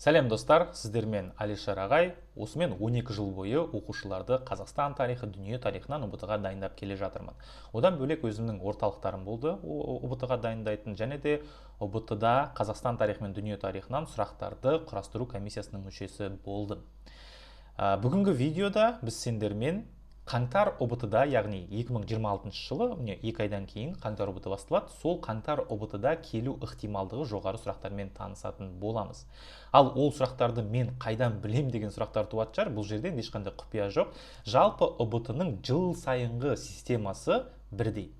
Сәлем достар, сіздермен Алишер ағай. Осымен 12 жыл бойы оқушыларды Қазақстан тарихы, дүние тарихынан ұбт-ға дайындап келе жатырмын. Одан бөлек өзімнің орталықтарым болды ұбт-ға дайындайтын, және де ұбт-да Қазақстан тарихы мен дүние тарихынан сұрақтарды құрастыру комиссиясының мүшесі болдым. Бүгінгі видеода біз сендермен қаңтар ұбт-да, яғни 2026 жылы, міне 2 айдан кейін қаңтар ұбт басталады, сол қаңтар ұбт-да келу ықтималдығы жоғары сұрақтармен танысатын боламыз. Ал ол сұрақтарды мен қайдан білем деген сұрақтар туады шығар, бұл жерден ешқандай құпия жоқ. Жалпы ұбт-ның жыл сайынғы системасы бірдей.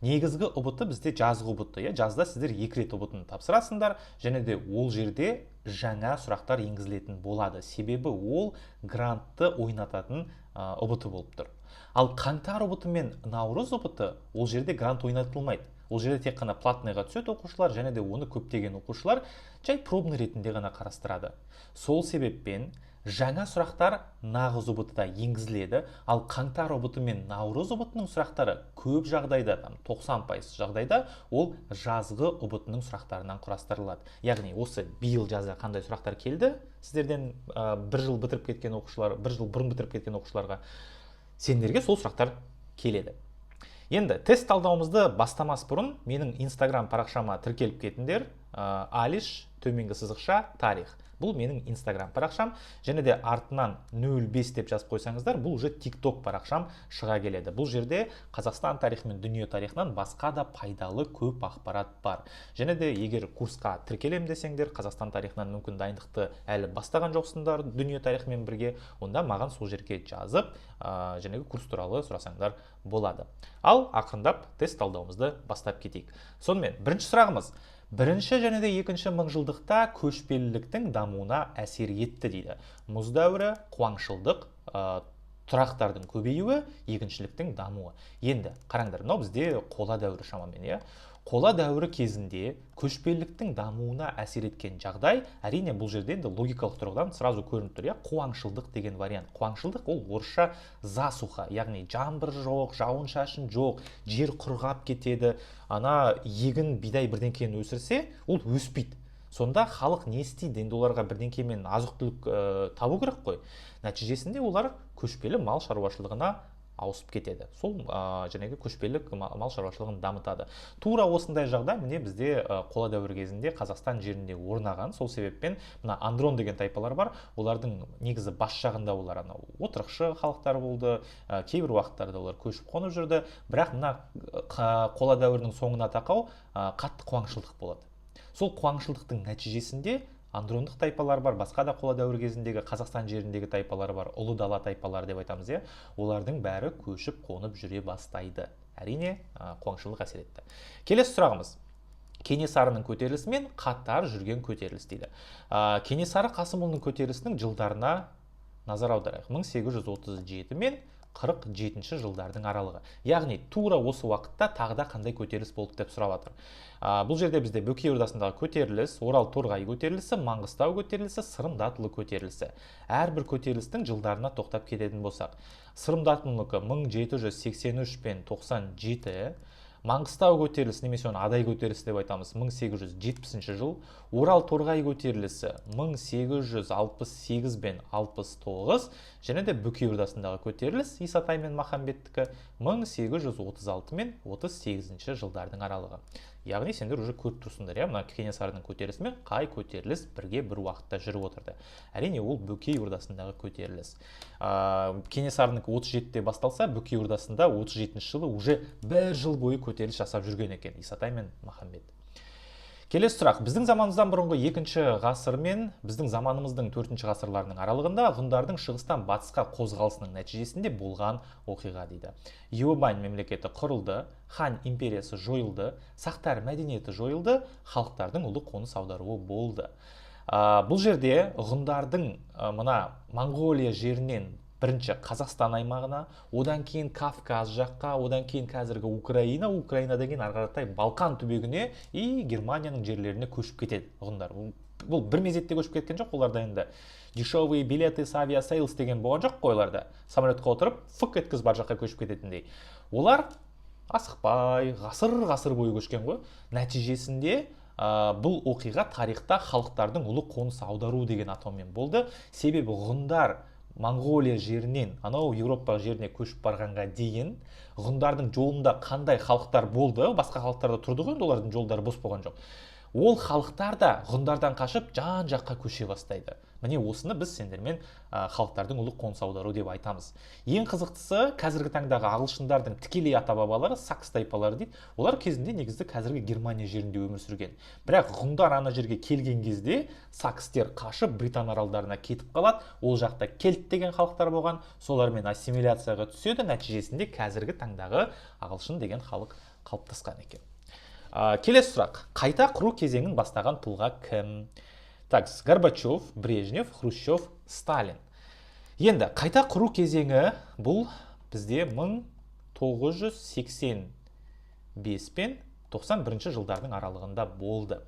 Негізгі ұбт бізде жазғы ұбт, жазда сіздер 2 рет ұбт-ны тапсырасыңдар, және де ол жерде жаңа сұрақтар енгізілетін болады. Себебі ол грантты ойнататын ұбт болып тұр. Ал қаңтар ұбт мен наурыз ұбт ол жерде грант ойнатылмайды. Ол жерде тек қана платныйға түседі оқушылар, және де оны көптеген оқушылар жай пробный ретінде ғана қарастырады. Сол себеппен жаңа сұрақтар нағыз ұбт-да енгізіледі, ал қаңтар ұбт мен наурыз ұбт-ның сұрақтары көп жағдайда, 90% жағдайда ол жазғы ұбт-ның сұрақтарынан құрастырылады. Яғни осы биыл жазда қандай сұрақтар келді, сіздерден бір жыл бітіріп кеткен оқушылар, бір жыл бұрын бітіріп кеткен оқушыларға, сендерге сол сұрақтар келеді. Енді тест талдауымызды бастамас бұрын менің Instagram парақшама тіркеліп кетіңдер. Алиш _ тарих. Бұл менің Instagram парақшам, және де артынан 05 деп жазып қойсаңыздар, бұл уже TikTok парақшам шыға келеді. Бұл жерде Қазақстан тарихы мен дүние тарихынан басқа да пайдалы көп ақпарат бар. Және де егер курсқа тіркелем десеңдер, Қазақстан тарихынан мүмкін дайындықты әлі бастаған жоқсыңдар дүние тарихымен бірге, онда маған сол жерге жазып, және курс туралы сұрасаңдар болады. Ал ақырындап тест талдауымызды бастап кетейік. Сонымен, бірінші сұрағымыз: бірінші және де екінші мыңжылдықта көшпеліліктің дамуына әсер етті дейді. Мұз дәуірі, қуаңшылдық, тұрақтардың көбеюі, егіншіліктің дамуы. Енді қараңдар, мынау бізде қола дәуірі шамамен, Қола дәуірі кезінде көшпеліліктің дамуына әсер еткен жағдай, әрине бұл жерде енді логикалық тұрғыдан сразу көрініп тұр, қуаңшылдық деген вариант. Қуаңшылдық ол орысша засуха, яғни жаңбыр жоқ, жауын шашын жоқ, жер құрғап кетеді. Ана егін бидай бірдеңкені өсірсе, ол өспейді. Сонда халық не істейді? Енді оларға бірдеңкемен азық-түлік табу керек қой. Нәтижесінде олар көшпелі мал шаруашылығына ауысып кетеді. Сол жәнегі көшпелік мал шаруашылығын дамытады. Тура осындай жағдай міне бізде қола дәуірі кезінде Қазақстан жерінде орнаған. Сол себеппен мына андрон деген тайпалар бар. Олардың негізі бас жағында олар отырықшы халықтар болды. Кейбір уақыттарда олар көшіп қонып жүрді. Бірақ мына қола дәуірінің соңына тақау қатты қуаңшылдық болады. Сол қуаңшылдықтың нәтижесінде андрондық тайпалар бар, басқа да қола дәуірі кезіндегі Қазақстан жеріндегі тайпалар бар, ұлы дала тайпалар деп айтамыз, олардың бәрі көшіп қонып жүре бастайды. Әрине, қуаңшылдық әсер етті. Келесі сұрағымыз: Кенесарының көтерілісімен қатар жүрген көтеріліс дейді. Кенесары Қасымұлының көтерілісінің жылдарына назар аударайық. 1837 мен 47 жылдардың аралығы. Яғни тура осы уақытта тағда қандай көтеріліс болды деп сұрап жатыр. Бұл жерде бізде Бөкей Ордасындағы көтеріліс, Орал торғай көтерілісі, Маңғыстау көтерілісі, Сырым датұлы көтерілісі. Әрбір көтерілістің жылдарына тоқтап кететін болсақ, Сырым датұлынікі 1783 пен 97, Маңғыстау көтерілісі немесе оны Адай көтерілісі деп айтамыз 1870 жыл, Орал торғай көтерілісі 1868 бен 69, және де Бөкей Ордасындағы көтеріліс Исатай мен Махамбеттікі 1836 мен 38 жылдардың аралығы. Яғни сендер уже көріп тұрсыңдар, мына Кенесарының көтерілісімен қай көтеріліс бірге бір уақытта жүріп отырды. Әрине ол Бөкей Ордасындағы көтеріліс. Кенесарының 37-те басталса, Бөкей Ордасында 37 жылы уже бір жыл бойы көтеріліс жасап жүрген екен Исатай мен Махамбет. Келесі сұрақ: біздің заманымыздан бұрынғы 2-ші ғасыр мен біздің заманымыздың 4-ші ғасырларының аралығында ғұндардың шығыстан батысқа қозғалысының нәтижесінде болған оқиға дейді. Иобань мемлекеті құрылды, хан империясы жойылды, сақтар мәдениеті жойылды, халықтардың ұлы қоныс аударуы болды. Бұл жерде ғұндардың мына Монғолия жерінен бірінші Қазақстан аймағына, одан кейін Кавказ жаққа, одан кейін қазіргі Украинадан кейін арғаратай Балқан түбегіне и Германияның жерлеріне көшіп кетеді ғұндар. Бұл бір мезетте көшіп кеткен жоқ, оларда енді дешевые билеты с авиасейлс деген болған жоқ қой оларда. Самолетқа отырып, фық еткіз бар жаққа көшіп кететіндей. Олар асықпай, ғасыр бойы көшкен ғой. Нәтижесінде бұл оқиға тарихта халықтардың ұлы қоныс аудару деген атаумен болды. Себебі ғұндар Монғолия жерінен анау Еуропа жеріне көшіп барғанға дейін ғұндардың жолында қандай халықтар болды, басқа халықтар да тұрды ғой, олардың жолдары бос болған жоқ. Ол халықтар да ғұндардан қашып жан жаққа көше бастайды. Міне осыны біз сендермен халықтардың ұлы қоныс аудару деп айтамыз. Ең қызықтысы, қазіргі таңдағы ағылшындардың тікелей ата-бабалары сакс тайпалары дейді. Олар кезінде негізі қазіргі Германия жерінде өмір сүрген. Бірақ ғұндар ана жерге келген кезде сакстер қашып Британ аралдарына кетіп қалады. Ол жақта кельт деген халықтар болған. Солармен ассимиляцияға түседі. Нәтижесінде қазіргі таңдағы ағылшын деген халық қалыптасқан екен. Келесі сұрақ. Қайта құру кезеңін бастаған тұлға кім? Так, Горбачев, Брежнев, Хрущев, Сталин. Енді қайта құру кезеңі бұл бізде 1985 пен 91 жылдардың аралығында болды.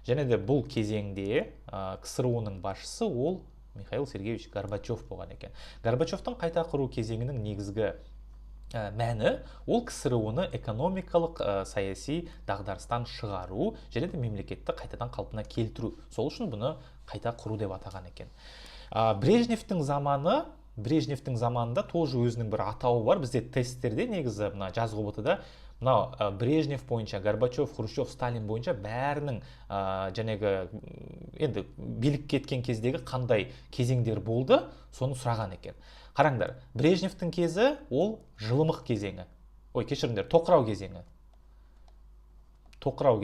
Және де бұл кезеңде КСРО-ның басшысы ол Михаил Сергеевич Горбачев болған екен. Горбачевтың қайта құру кезеңінің негізгі мәні ол КСРО-ны экономикалық саяси дағдарыстан шығару және де мемлекетті қайтадан қалпына келтіру. Сол үшін бұны қайта құру деп атаған екен. Брежневтің заманында тоже өзінің бір атауы бар. Бізде тесттерде негізі мына жазғы ұбт-да мынау Брежнев бойынша, Горбачев, Хрущев, Сталин бойынша бәрінің жәнегі енді билік кеткен кездегі қандай кезеңдер болды, соны сұраған екен. Қараңдар, Брежневтің кезі ол жылымық кезеңі. Кешіріңдер, тоқырау кезеңі. Тоқырау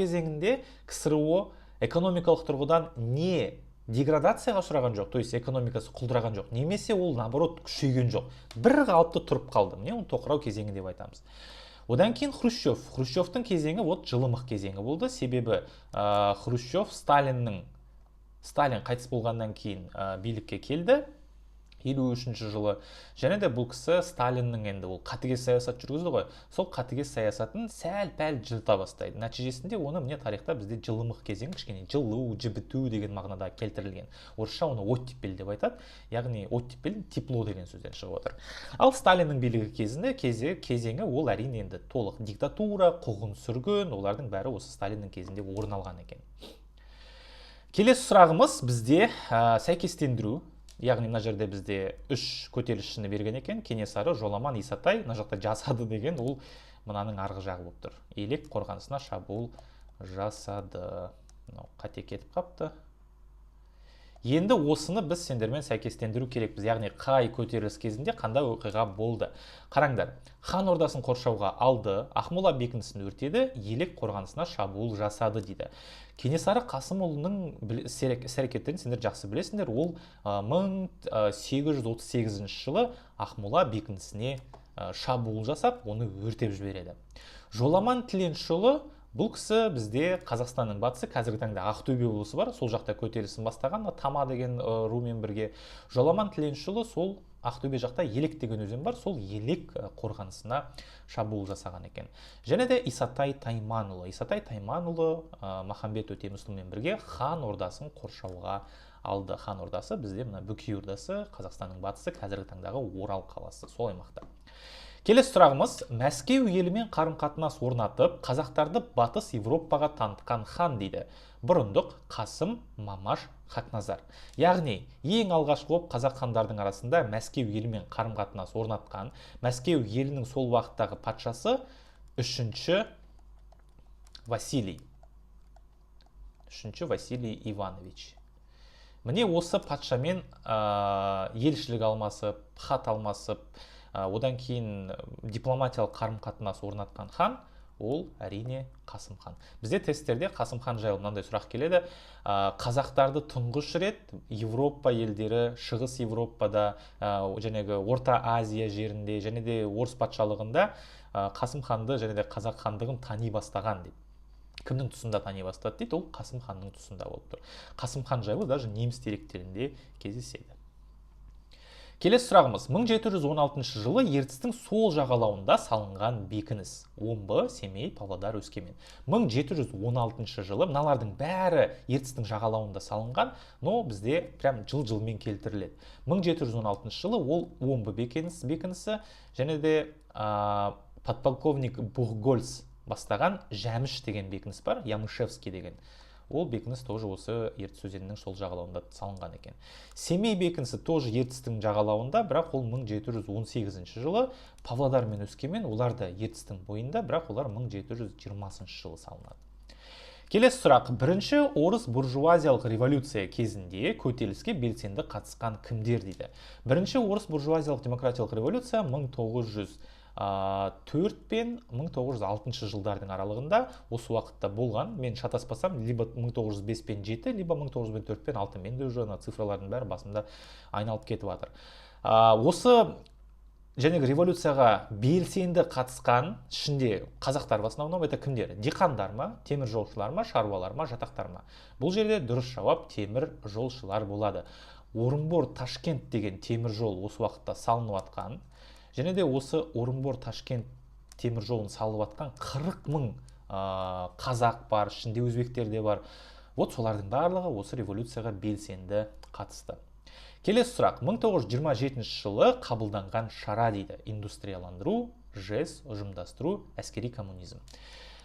кезеңінде КСРО экономикалық тұрғыдан не деградацияға ұшыраған жоқ, то есть экономикасы құлдыраған жоқ, немесе ол наоборот күшейген жоқ. Бір қалыпты тұрып қалды. Міне оны тоқырау кезеңі деп айтамыз. Одан кейін Хрущевтің кезеңі жылымық кезеңі болды. Себебі Сталин қайтыс болғаннан кейін билікке келді 53 жылы. Және де бұл кісі Сталиннің енді ол қатыгез саясат жүргізді ғой. Сол қатыгез саясатын сәл-пәл жылыта бастайды. Нәтижесінде оны міне тарихта бізде жылымық кезең, кішкене жылу, жібіту деген мағынада келтірілген. Орысша оны оттепель деп айтады. Яғни оттепель тепло деген сөзден шығып отыр. Ал Сталиннің билігі кезеңі ол әрине енді толық диктатура, қуғын сүргін, олардың бәрі осы Сталиннің кезінде орын алған екен. Келесі сұрағымыз бізде сәйкестендіру. Яғни мына жерде бізде 3 көтерілісшіні берген екен. Кенесары, Жоламан, Исатай. Мына жақта жасады деген ол мынаның арғы жағы болып тұр. Елек қорғанысына шабуыл жасады. Қате кетіп қапты. Енді осыны біз сендермен сәйкестендіру керекпіз. Яғни қай көтеріліс кезінде қандай оқиға болды. Қараңдар, хан ордасын қоршауға алды, Ақмола бекінісін өртеді, Елек қорғанысына шабуыл жасады дейді. Кенесары Қасымұлының іс-әрекеттерін сендер жақсы білесіңдер. Ол 1838 жылы Ақмола бекінісіне шабуыл жасап, оны өртеп жібереді. Жоламан Тіленшұлы бұл кісі бізде Қазақстанның батысы, қазіргі таңда Ақтөбе облысы бар, сол жақта көтерілісін бастаған, Тама деген румен бірге. Жоламан Тіленшұлы сол Ақтөбе жақта Елек деген өзен бар, сол Елек қорғанысына шабуыл жасаған екен. Және де Исатай Тайманұлы Махамбет Өтемісұлымен бірге хан ордасын қоршауға алды. Хан ордасы бізде мына Бөкей ордасы, Қазақстанның батысы, қазіргі таңдағы Орал қаласы, сол аймақта. Келесі сұрағымыз, Мәскеу елімен қарым-қатынас орнатып, қазақтарды батыс Европаға танытқан хан дейді. Бұрындық, Қасым, Мамаш, Хақназар. Яғни, ең алғашқы болып қазақ хандардың арасында Мәскеу елімен қарым-қатынас орнатқан, Мәскеу елінің сол уақыттағы патшасы 3-ші Василий Иванович. Міне осы патшамен елшілік алмасып, хат алмасып, одан кейін дипломатиялық қарым-қатынас орнатқан хан ол әрине Қасым хан. Бізде тесттерде Қасым хан жайлы мынандай сұрақ келеді. Қазақтарды тұңғыш рет Европа елдері, Шығыс Европада, жәнегі Орта Азия жерінде, және де Орыс патшалығында Қасым ханды және де Қазақ хандығын тани бастаған дейді. Кімнің тұсында тани бастады дейді, ол Қасым ханның тұсында болып тұр. Қасым хан жайлы даже неміс деректерінде кездеседі. Келесі сұрағымыз, 1716 жылы Ертістің сол жағалауында салынған бекініс. Омбы, Семей, Павлодар, Өскемен. 1716 жылы мыналардың бәрі Ертістің жағалауында салынған, но бізде прям жыл-жылмен келтіріледі. 1716 жылы ол Омбы бекінісі, және де подполковник Бухгольц бастаған Жәміш деген бекініс бар, Ямышевский деген. Ол бекініс тоже осы Ертіс өзенінің сол жағалауында салынған екен. Семей бекінісі тоже Ертістің жағалауында, бірақ ол 1718 жылы. Павлодар мен Өскемен олар да Ертістің бойында, бірақ олар 1720 жылы салынады. Келесі сұрақ. Бірінші орыс буржуазиялық революция кезінде көтеріліске белсенді қатысқан кімдер дейді. Бірінші орыс буржуазиялық демократиялық революция 1904 пен 1906 жылдардың аралығында осы уақытта болған. Мен шатаспасам, либо 1905 пен 7, либо 1904 пен 6. Мен де уже цифрлардың бәрі басында айналып кетіп жатыр. Осы және революцияға белсенді қатысқан ішінде қазақтар в основном это кімдер? Диқандар ма, темір жолшылар ма, шаруалар ма, жатақтар ма? Бұл жерде дұрыс жауап темір жолшылар болады. Орынбор-Ташкент деген темір жол осы уақытта салынып жатқан. Және де осы Орынбор-Ташкент темір жолын салып жатқан 40 мың қазақ бар, ішінде өзбектер де бар. Вот солардың барлығы осы революцияға белсенді қатысты. Келесі сұрақ. 1927 жылы қабылданған шара дейді. Индустрияландыру, ЖЭС, ұжымдастыру, әскери коммунизм.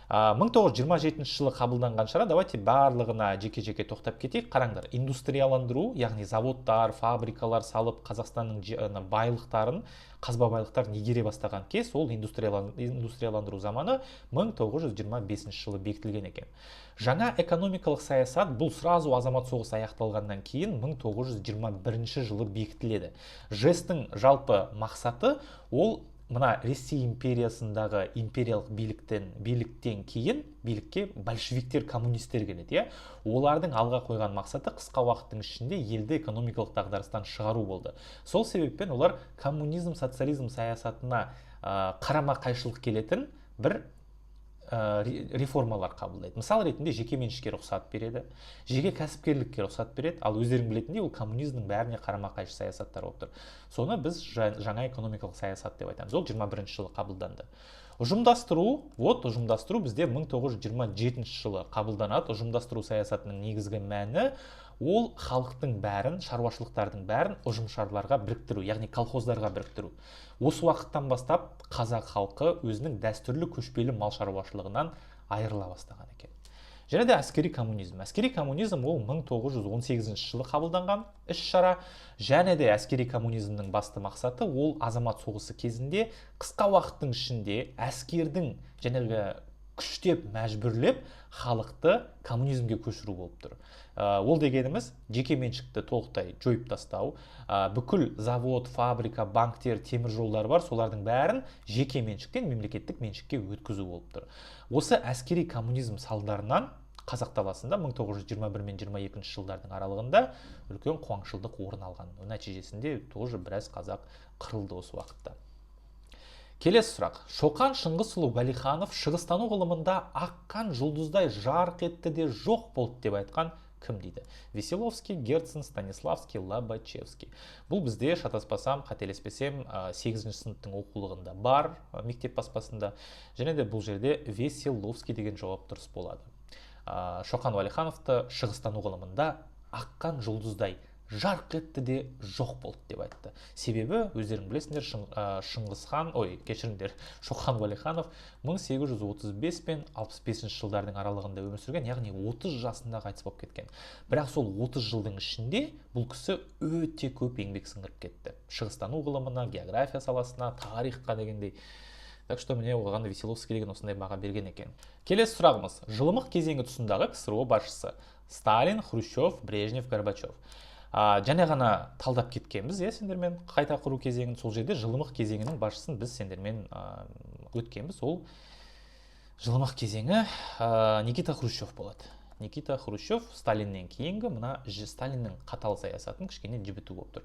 1927 жылы қабылданған шара, давайте барлығына жеке-жеке тоқтап кетейік. Қараңдар, индустрияландыру, яғни заводтар, фабрикалар салып Қазақстанның байлықтарын, қазба байлықтарын игере бастаған кез, ол индустрияландыру заманы 1925 жылы бекітілген екен. Жаңа экономикалық саясат бұл сразу азамат соғысы аяқталғаннан кейін 1921 жылы бекітіледі. ЖЭС-тің жалпы мақсаты ол мына Ресей империясындағы империялық биліктен кейін билікке большевиктер, коммунистер келеді. Олардың алға қойған мақсаты қысқа уақыттың ішінде елді экономикалық дағдарыстан шығару болды. Сол себеппен олар коммунизм, социализм саясатына қарама қайшылық келетін бір реформалар қабылдайды. Мысал ретінде жеке меншікке рұқсат береді, жеке кәсіпкерлікке рұқсат береді, ал өздерің білетіндей ол коммунизмнің бәріне қарама қайшы саясаттар болып тұр. Соны біз жаңа экономикалық саясат деп айтамыз. Ол 21 жылы қабылданды. Ұжымдастыру бізде 1927 жылы қабылданады. Ұжымдастыру саясатының негізгі мәні ол халықтың бәрін, шаруашылықтардың бәрін ұжымшарларға біріктіру, яғни колхоздарға біріктіру. Осы уақыттан бастап қазақ халқы өзінің дәстүрлі көшпелі мал шаруашылығынан айырыла бастаған екен. Және де әскери коммунизм. Әскери коммунизм ол 1918 жылы қабылданған іс-шара. Және де әскери коммунизмнің басты мақсаты ол азамат соғысы кезінде қысқа уақыттың ішінде әскердің жәнегі күштеп, мәжбүрлеп халықты коммунизмге көшіру болып тұр. Ол дегеніміз жеке меншікті толықтай жойып тастау, бүкіл завод, фабрика, банктер, темір жолдар бар, солардың бәрін жеке меншіктен мемлекеттік меншікке өткізу болып тұр. Осы әскери коммунизм салдарынан Қазақ даласында 1921 мен 22 жылдардың аралығында үлкен қуаңшылдық орын алған. Нәтижесінде тоже біраз қазақ қырылды осы уақытта. Келесі сұрақ. Шоқан Шыңғысұлы Уәлиханов шығыстану ғылымында аққан жұлдыздай жарқ етті де жоқ болды деп айтқан кім дейді? Веселовский, Герцен, Станиславский, Лобачевский. Бұл бізде шатаспасам, қателеспесем 8-ші сыныптың оқулығында бар, мектеп баспасында. Және де бұл жерде Веселовский деген жауап дұрыс болады. Шоқан Уәлихановты шығыстану ғылымында аққан жұлдыздай жарқ етті де жоқ болды деп айтты. Себебі өздерің білесіңдер, Шоқан Уәлиханов 1835 пен 65 жылдардың аралығында өмір сүрген, яғни 30 жасында қайтыс болып кеткен. Бірақ сол 30 жылдың ішінде бұл кісі өте көп еңбек сіңіріп кетті. Шығыстану ғылымына, география саласына, тарихқа дегендей. Так что міне оған Веселовский деген осындай баға берген екен. Келесі сұрағымыз. Жылымық кезеңі тұсындағы КСРО басшысы Сталин, Хрущев, Брежнев, Горбачев. Және ғана талдап кеткенбіз, сендермен қайта құру кезеңін, сол жерде жылымық кезеңінің басшысын біз сендермен өткенбіз. Ол жылымық кезеңі Никита Хрущев болады. Никита Хрущев Сталиннен кейінгі мына Сталиннің қатал саясатын кішкене жібіту болып тұр.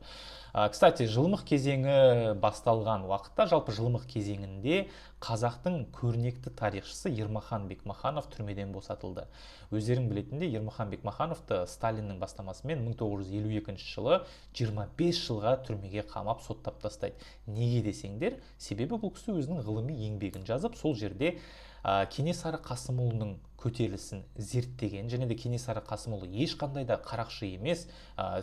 Кстати, жылымық кезеңі басталған уақытта, жалпы жылымық кезеңінде қазақтың көрнекті тарихшысы Ермахан Бекмаханов түрмеден босатылды. Өздерің білетіндей, Ермахан Бекмахановты Сталиннің бастамасымен 1952 жылы 25 жылға түрмеге қамап соттап тастайды. Неге десеңдер, себебі бұл кісі өзінің ғылыми еңбегін жазып, сол жерде Кенесары Қасымұлының көтерілісін зерттеген, және де Кенесары Қасымұлы ешқандай да қарақшы емес,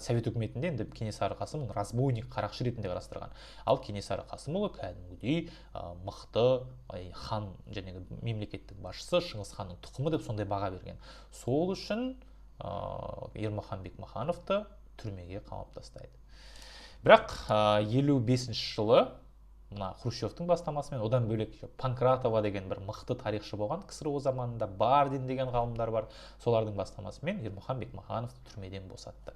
совет үкіметінде енді Кенесары Қасымұлын разбойник, қарақшы ретінде қарастырған. Ал Кенесары Қасымұлы кәдімгідей мықты хан және мемлекеттік басшысы, Шыңғыс ханның тұқымы деп сондай баға берген. Сол үшін Ермахан Бекмахановты түрмеге қамап тастайды. Бірақ 55 жылы мына Хрущевтің бастамасымен, одан бөлек Панкратова деген бір мықты тарихшы болған, КСРО заманында Бардин деген ғалымдар бар, солардың бастамасымен Ермахан Бекмахановты түрмеден босатты.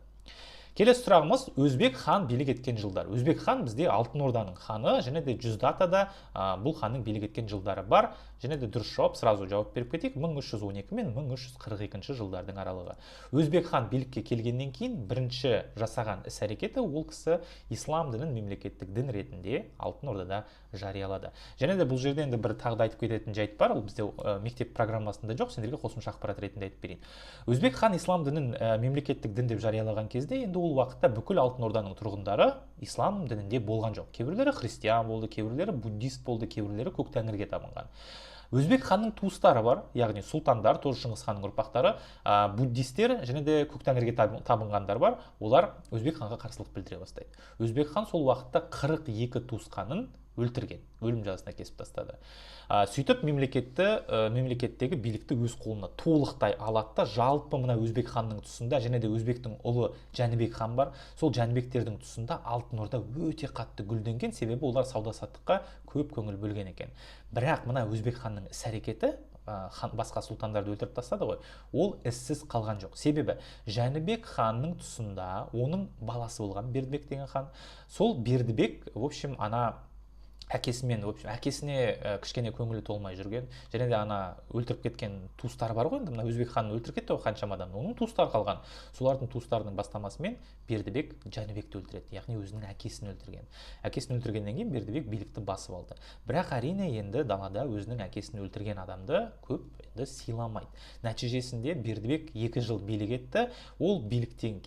Келесі сұрағымыз Өзбек хан билік еткен жылдар. Өзбек хан бізде Алтын Орданың ханы, және де Жүздатада бұл ханның билік еткен жылдары бар. Және де дұрыс жауап, сразу жауап беріп кетейік, 1312 мен 1342 жылдардың аралығы. Өзбек хан билікке келгеннен кейін бірінші жасаған іс-әрекеті ол кісі ислам дінін мемлекеттік дін ретінде Алтын Ордада жариялады. Және де бұл жерде енді бір тағы да айтып кететін жайт бар, ол бізде мектеп программасында жоқ, сендерге қосымша ақпарат ретінде айтып берейін. Өзбек хан ислам дінін мемлекеттік дін деп жариялаған кезде, енді ол уақытта бүкіл Алтын Орданың тұрғындары ислам дінінде болған жоқ. Кейбіреулері христиан болды, кейбіреулері буддист болды, кейбіреулері көк тәңірге табынған. Өзбек ханның туыстары бар, яғни сұлтандар, тоже Шыңғыс ханның ұрпақтары, буддистер және де көк тәңірге табынғандар бар. Олар Өзбек ханға қарсылық білдіре бастайды. Өзбек хан сол уақытта 42 туысқанын өлтірген, өлім жазасына кесіп тастады. Сөйтіп мемлекеттегі билікті өз қолына толықтай алады да, жалпы мына Өзбек ханның тұсында, және де Өзбектің ұлы Жәнібек хан бар. Сол Жәнібектердің тұсында Алтын Орда өте қатты гүлденген, себебі олар сауда-саттыққа көп көңіл бөлген екен. Бірақ мына Өзбек ханның іс-әрекеті, басқа сұлтандарды өлтіріп тастады ғой, ол іссіз қалған жоқ. Себебі Жәнібек ханның тұсында оның баласы болған Бердібек деген хан. Сол Бердібек, в общем, әкесіне кішкене көңілі толмай жүрген, және де өлтіріп кеткен туыстары бар ғой, мына Өзбек ханын өлтіріп кетті ғой қаншама адам, оның туыстары қалған. Солардың туыстарының бастамасымен Бердібек Жәнібекті өлтіреді, яғни өзінің әкесін өлтірген. Әкесін өлтіргеннен кейін Бердібек билікті басып алды. Бірақ әрине енді далада өзінің әкесін өлтірген адамды көп енді сыйламайды. Нәтижесінде Бердібек 2 жыл билік етті. Ол биліктен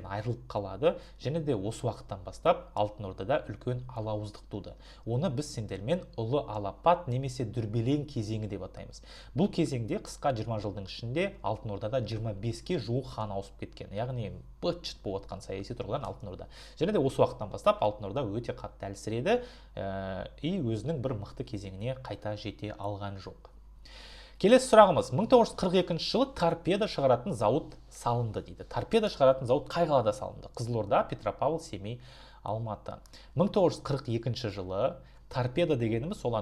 айырылып қалады, және де осы уақыттан бастап Алтын Ордада үлкен алауыздық туды. Оны біз сендермен ұлы алапат немесе дүрбелең кезеңі деп атаймыз. Бұл кезеңде қысқа 20 жылдың ішінде Алтын Ордада 25-ке жуық хан ауысып кеткен. Яғни быт-шыт болып отқан саяси тұрғыдан Алтын Орда. Және де осы уақыттан бастап Алтын Орда өте қатты әлсіреді, өзінің бір мықты кезеңіне қайта жете алған жоқ. Келесі сұрағымыз, 1942 жылы торпеда шығаратын зауыт салынды дейді. Торпеда шығаратын зауыт қай қалада салынды? Қызылорда, Петропавл, Семей, Алматы. 1942 жылы торпеда дегеніміз сол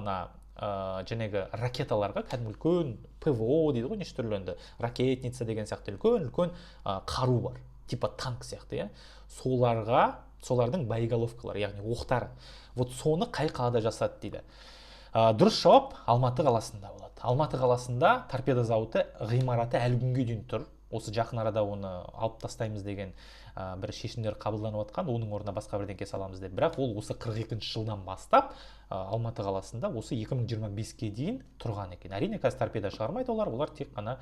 жәнегі ракеталарға, кәдімгі үлкен ПВО дейді ғой, неше түрлі енді ракетница деген сияқты үлкен қару бар, типа танк сияқты, солардың боеголовкалары, яғни оқтары. Вот соны қай қалада жасады дейді. Дұрыс жауап Алматы қаласында болады. Алматы қаласында торпеда зауыты ғимараты әлі күнге дейін тұр. Осы жақын арада оны алып тастаймыз деген бір шешімдер қабылданып жатқан, оның орнына басқа бірдеңке саламыз деп. Бірақ ол осы 42 жылдан бастап Алматы қаласында осы 2025-ке дейін тұрған екен. Әрине қазір торпеда шығармайды олар тек қана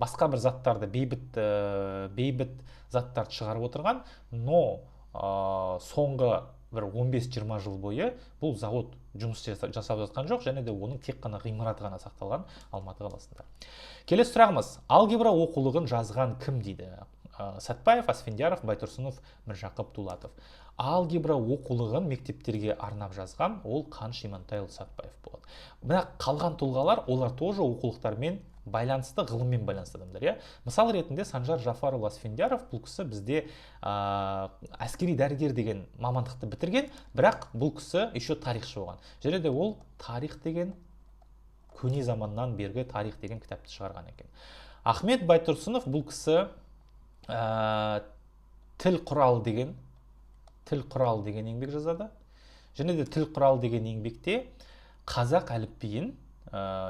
басқа бір заттарды, бейбіт заттарды шығарып отырған, но соңғы бір 15-20 жыл бойы бұл завод жұмыс жасап жатқан жоқ, және де оның тек қана ғимараты ғана сақталған Алматы қаласында. Келесі сұрағымыз, алгебра оқулығын жазған кім дейді? Сәтбаев, Асфендияров, Байтұрсынов, Міржақып, Дулатов. Алгебра оқулығын мектептерге арнап жазған ол Қаныш Имантайұлы Сәтбаев болады. Бірақ қалған тұлғалар, олар тоже оқулықтармен байланысты, ғылыммен байланысты адамдар. Мысал ретінде Санжар Жафарұлы Асфендияров, бұл кісі бізде әскери дәрігер деген мамандықты бітірген, бірақ бұл кісі еще тарихшы болған. Және де ол тарих деген, көне заманнан бергі тарих деген кітапты шығарған екен. Ахмет Байтұрсынов бұл кісі тіл құралы деген еңбек жазады. Және де тіл құралы деген еңбекте қазақ әліпбиін,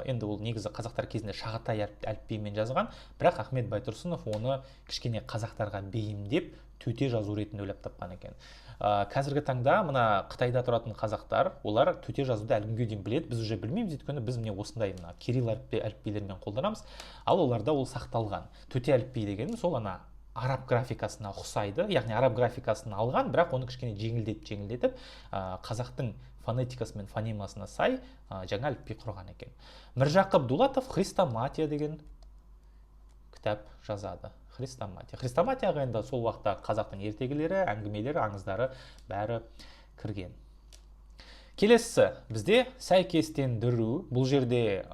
енді ол негізі қазақтар кезінде шағатай әліпбиімен жазған, бірақ Ахмет Байтұрсынов оны кішкене қазақтарға бейімдеп төте жазу ретінде ойлап тапқан екен. Қазіргі таңда мына Қытайда тұратын қазақтар, олар төте жазуды әлі күнге дейін біледі, біз уже білмейміз, өйткені біз міне осындай кирилл әліпбилермен қолданамыз, ал оларда ол сақталған. Төте әліпби дегеніміз сол араб графикасына ұқсайды, яғни араб графикасын алған, бірақ оны кішкене жеңілдетіп қазақтың фонетикасы мен фонемасына сай жаңа әліпби құрған екен. Міржақып Дулатов Хрестоматия деген кітап жазады. Хрестоматияға енді сол уақытта қазақтың ертегілері, әңгімелері, аңыздары бәрі кірген. Келесі бізде сәйкестендіру. Бұл жерде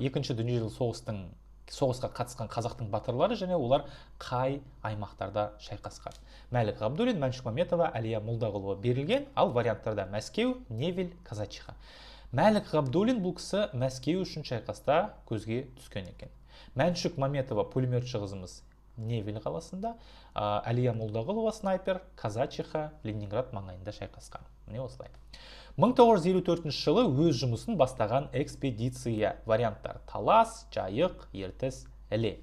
екінші дүниежүзілік соғысқа қатысқан қазақтың батырлары және олар қай аймақтарда шайқасқан. Мәлік Ғабдуллин, Мәншүк Мәметова, Әлия Молдағұлова берілген, ал варианттарда Мәскеу, Невель, Казачиха. Мәлік Ғабдуллин бұл кісі Мәскеу үшін шайқаста көзге түскен екен. Мәншүк Мәметова пулеметші қызымыз Невель қаласында, Әлия Молдағұлова снайпер, Казачиха, Ленинград маңайында шайқасқан. Міне осылай. 1954 жылы өз жұмысын бастаған экспедиция. Варианттар: Талас, Жайық, Ертіс, Іле.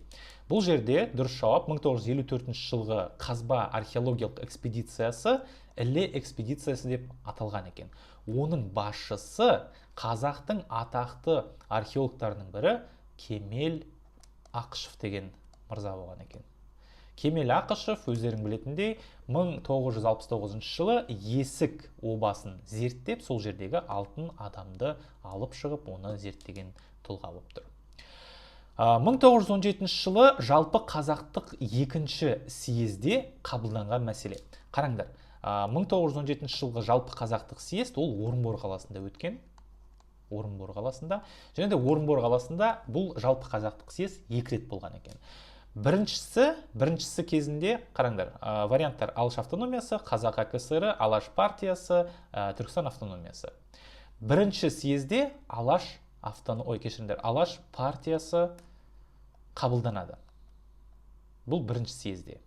Бұл жерде дұрыс жауап 1954 жылғы қазба археологиялық экспедициясы Іле экспедициясы деп аталған екен. Оның басшысы қазақтың атақты археологтарының бірі Кемел Ақышев деген мырза болған екен. Кемел Ақышев өздерің білетіндей 1969 жылы Есік обасын зерттеп, сол жердегі алтын адамды алып шығып, оны зерттеген тұлға болып тұр. 1917 жылы жалпы қазақтық екінші съезде қабылданған мәселе. Қараңдар, 1917 жылғы жалпы қазақтық съезд ол Орынбор қаласында өткен. Орынбор қаласында. Және де Орынбор қаласында бұл жалпы қазақтық съезд 2 рет болған екен. Біріншісі кезінде, қараңдар, варианттар: Алаш автономиясы, Қазақ АКСР, Алаш партиясы, Түркістан автономиясы. Бірінші съезде Алаш партиясы қабылданады. Бұл бірінші съезде.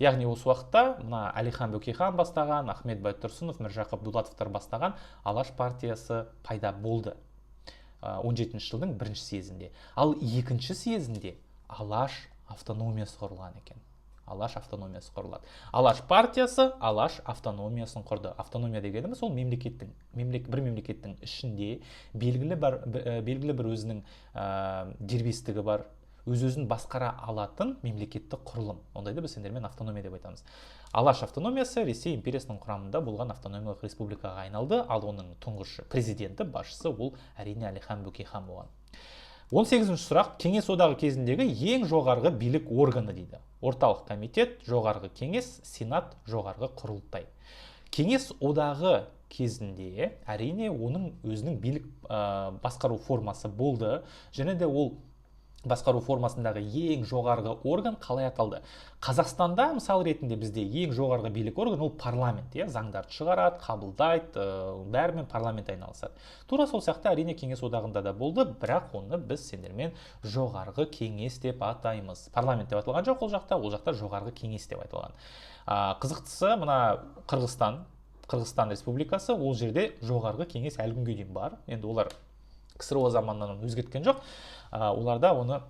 Яғни осы уақытта мына Әлихан Бөкейхан бастаған, Ахмет Байтұрсынов, Міржақып Дулатовтар бастаған Алаш партиясы пайда болды. 17 жылдың бірінші съезінде. Ал екінші съезінде Алаш автономиясы құрылған екен. Алаш автономиясы құрылады. Алаш партиясы Алаш автономиясын құрды. Автономия дегеніміз ол бір мемлекеттің ішінде белгілі бір өзінің дербестігі бар, өз-өзін басқара алатын мемлекеттік құрылым. Ондайды біз сендермен автономия деп айтамыз. Алаш автономиясы Ресей империясының құрамында болған автономиялық республикаға айналды, ал оның тұңғыш президенті, басшысы ол әрине Әлихан Бөкейхан болған. 18-ші сұрақ: Кеңес одағы кезіндегі ең жоғарғы билік органы дейді. Орталық комитет, жоғарғы кеңес, сенат, жоғарғы құрылтай. Кеңес одағы кезінде әрине оның өзінің билік басқару формасы болды, және де ол басқару формасындағы ең жоғарғы орган қалай аталды? Қазақстанда мысал ретінде бізде ең жоғарғы билік орган ол парламент, заңдарды шығарады, қабылдайды, бәрімен парламент айналысады. Тура сол сияқты әрине Кеңес одағында да болды, бірақ оны біз сендермен жоғарғы кеңес деп атаймыз. Парламент деп аталған жоқ, ол жақта жоғарғы кеңес деп айтылған. Қызықтысы мына Қырғызстан республикасы, ол жерде жоғарғы кеңес әлі күнге дейін бар. Енді олар КСРО заманынан өзгерткен жоқ. Оларда оны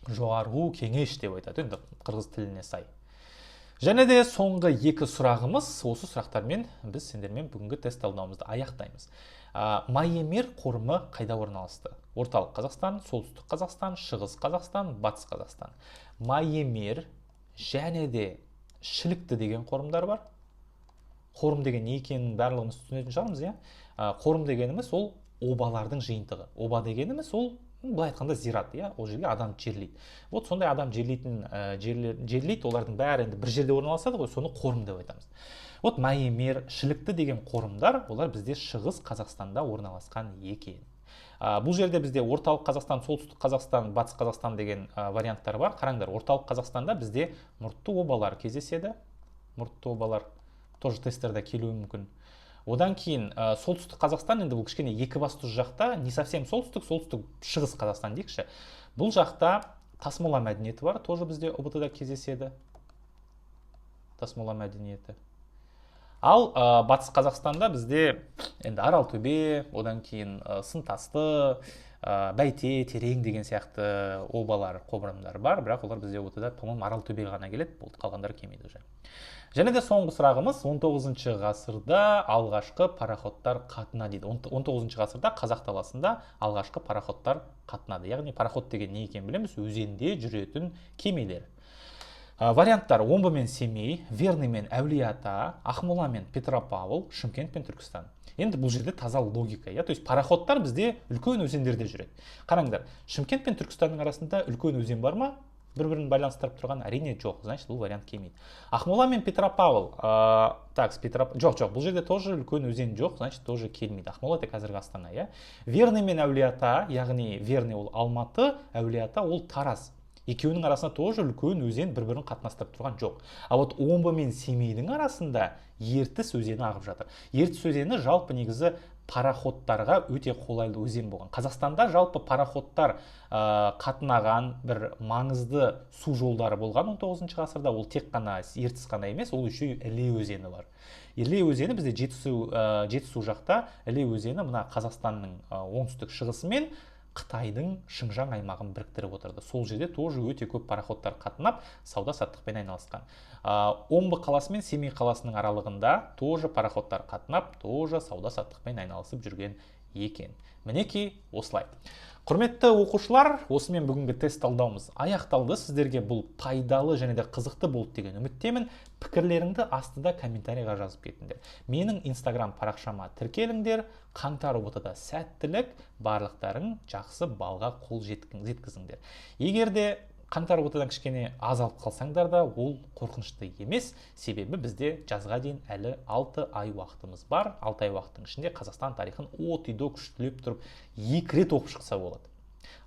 жоғарғы кеңес деп айтады, енді қырғыз тіліне сай. Және де соңғы 2 сұрағымыз, осы сұрақтармен біз сендермен бүгінгі тест талдауымызды аяқтаймыз. Майемир қорымы қайда орналасты? Орталық Қазақстан, Солтүстік Қазақстан, Шығыс Қазақстан, Батыс Қазақстан. Майемир және де Шілікті деген қорымдар бар. Қорым деген не екенін барлығымыз түсінетін шығармыз, Қорым дегеніміз ол обалардың жиынтығы. Оба дегеніміз ол былай айтқанда зират, ол жерге адам жерлейді. Вот сондай адам жерлейтін жерлейді, олардың бәрі енді бір жерде орналасады ғой, соны қорым деп айтамыз. Вот Майемир, Шілікті деген қорымдар, олар бізде Шығыс Қазақстанда орналасқан екен. Бұл жерде бізде орталық Қазақстан, солтүстік Қазақстан, батыс Қазақстан деген варианттар бар. Қараңдар, орталық Қазақстанда бізде мұртты обалар кездеседі. Мұртты обалар тоже тесттерде келуі мүмкін. Одан кейін солтүстік Қазақстан, енді бұл кішкене екі басты жақта, не совсем солтүстік шығыс Қазақстан дейікші. Бұл жақта тасмола мәдениеті бар, тоже бізде ОБТ-да кездеседі. Тасмола мәдениеті. Ал батыс Қазақстанда бізде енді Аралтөбе, одан кейін Сынтасты, Бәйте, Терең деген сияқты обалар, қобырымдар бар, бірақ олар бізде ОБТ-да, по-моему, Аралтөбе ғана келеді, болды, қалғандары келмейді уже. Және де соңғы сұрағымыз 19 ғасырда алғашқы пароходтар қатынады дейді. 19 ғасырда Қазақ даласында алғашқы пароходтар қатынады. Яғни пароход деген не екенін білеміз, өзенде жүретін кемелер. Варианттар: Омбы мен Семей, Верный мен Әулие-Ата, Ақмола мен Петропавл, Шымкент пен Түркістан. Енді бұл жерде таза логика, то есть пароходтар бізде үлкен өзендерде жүреді. Қараңдар, Шымкент пен Түркістанның арасында үлкен өзен бар ма? Бір-бірін байланыстырып тұрған әрине жоқ, значит бұл вариант келмейді. Ақмола мен Петропавл, жоқ, бұл жерде тоже үлкен өзен жоқ, значит тоже келмейді. Ақмола это қазіргі Астана, Верный мен Әулие-Ата, яғни Верный ол Алматы, Әулие-Ата ол Тараз. Екеуінің арасында тоже үлкен өзен бір-бірін қатынастырып тұрған жоқ. А вот Омбы мен Семейдің арасында Ертіс өзені ағып жатыр. Ертіс өзені жалпы негізі пароходтарға өте қолайлы өзен болған. Қазақстанда жалпы пароходтар қатынаған бір маңызды су жолдары болған 19 ғасырда. Ол тек қана Ертіс қана емес, ол еще Іле өзені бар. Іле өзені бізде Жетісу жақта, Іле өзені мына Қазақстанның оңтүстік шығысы мен Қытайдың Шыңжаң аймағын біріктіріп отырды. Сол жерде тоже өте көп пароходтар қатынап, сауда-саттықпен айналысқан. Омбы қаласы мен Семей қаласының аралығында тоже пароходтар қатынап, тоже сауда-саттықпен айналысып жүрген екен. Мінекей осылай. Құрметті оқушылар, осымен бүгінгі тест талдауымыз аяқталды. Сіздерге бұл пайдалы және де қызықты болды деген үміттемін. Пікірлеріңді астыда комментарийға жазып кетіңдер. Менің Instagram парақшама тіркеліңдер. Қаңтар ұбт-да сәттілік, барлықтарың жақсы балға қол жеткізіңдер. Егер де қаңтар ұбт-дан кішкене аз алып қалсаңдар да, ол қорқынышты емес. Себебі бізде жазға дейін әлі 6 ай уақытымыз бар. 6 ай уақыттың ішінде Қазақстан тарихын от-үйді күштілеп тұрып 2 рет оқып шықса болады.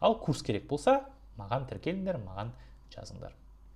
Ал курс керек болса, маған тіркеліңдер, маған жазыңдар.